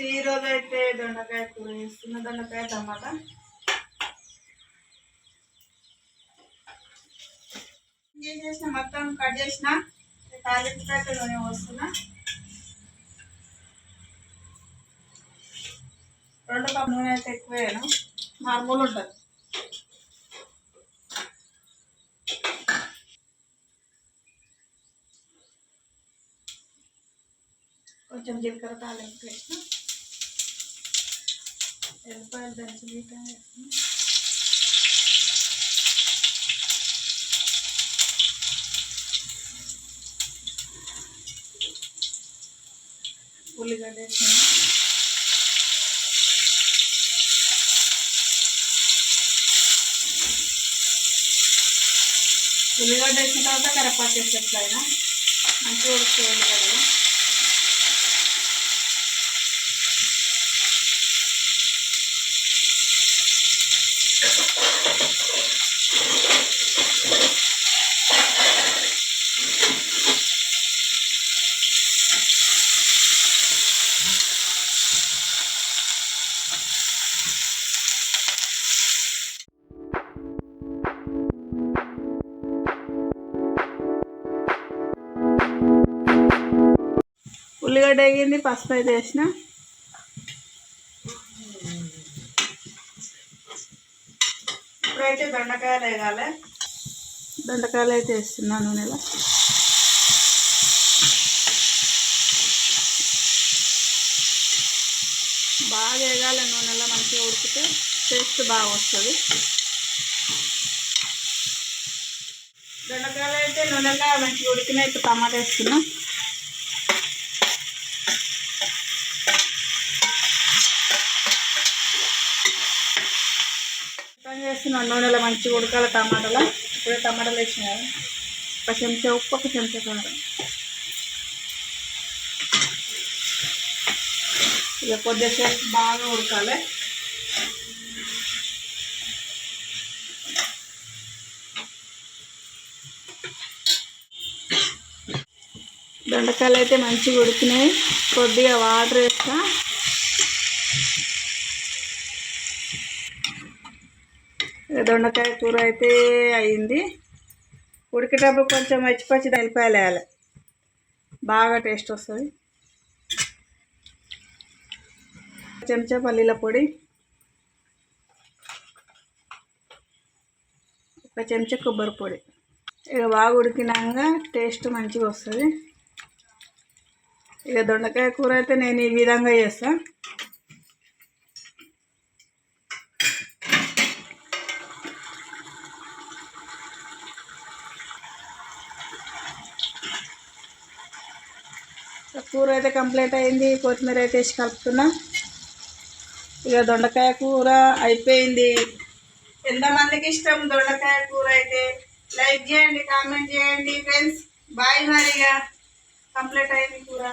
ఈరోజు అయితే దొండకాయ కూర చేస్తున్న, దొండకాయ టమాటా. ఏం చేసిన మొత్తం కట్ చేసిన, తాలింపు నూనె పోస్తున్నా. 2 కప్ నూనె అయితే ఎక్కువేను, నార్మల్ ఉంటుంది. కొంచెం జీలకర్ర తాలింపు వేసిన, ఎల్లిపాయలు దంచి వేసిన, ఉల్లిగడ్డ వేసిన, ఉల్లిగడ్డ వేసిన తర్వాత కరివేపాకు వేసి ఎట్లయినా మంచిగా ఉడుకుతాయి ఉల్లిగడ్డలు. ఉల్లిగడ్డ వేగింది, పసుపు అయితే వేసిన. ఇప్పుడైతే దొండకాయలు వేయాలి. దొండకాయలు అయితే వేస్తున్నాను నూనెలో. బాగా వేగాలి నూనెలో, మంచిగా ఉడికితే టేస్ట్ బాగా వస్తుంది. దొండకాయలు అయితే నూనెలో మంచిగా ఉడికిన. ఇప్పుడు టమాటా వేస్తున్నా. చేస్తున్నాను నూనెలో మంచిగా ఉడకాలి టమాటాలో. ఇప్పుడే టమాటాలు వేసిన, ఒక చెంచా ఉప్పు, ఒక చెంచా కారం. ఇక కొద్దిసేపు బాగా ఉడకాలి. దొండకాయలు అయితే మంచిగా ఉడికినాయి. కొద్దిగా వాటర్ వేస్తా. దొండకాయ కూర అయితే అయింది. ఉడికేటప్పుడు కొంచెం పచ్చి ఎల్లిపాయలు వేయాలి, బాగా టేస్ట్ వస్తుంది. చెంచా పల్లీల పొడి, ఒక చెంచా కొబ్బరి పొడి. ఇక బాగా ఉడికినాక టేస్ట్ మంచిగా వస్తుంది. ఇక దొండకాయ కూర అయితే నేను ఈ విధంగా చేస్తాను. కూర అయితే కంప్లీట్ అయింది. కొత్తిమీర అయితే వేసి కలుపుతున్నా. ఇక దొండకాయ కూర అయిపోయింది. ఎంతమందికి ఇష్టం దొండకాయ కూర అయితే లైక్ చేయండి, కామెంట్ చేయండి ఫ్రెండ్స్. బాయ్. మరిగా కంప్లీట్ అయింది కూర.